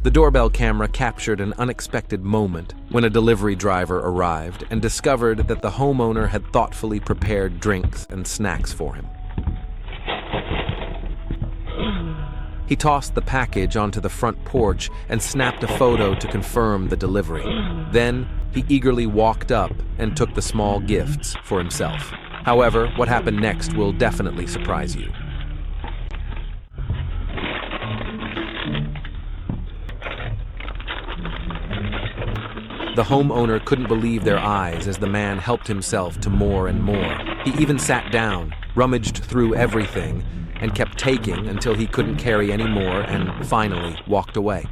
The doorbell camera captured an unexpected moment when a delivery driver arrived and discovered that the homeowner had thoughtfully prepared drinks and snacks for him. He tossed the package onto the front porch and snapped a photo to confirm the delivery. Then, he eagerly walked up and took the small gifts for himself. However, what happened next will definitely surprise you. The homeowner couldn't believe their eyes as the man helped himself to more and more. He even sat down, rummaged through everything, and kept taking until he couldn't carry any more and finally walked away.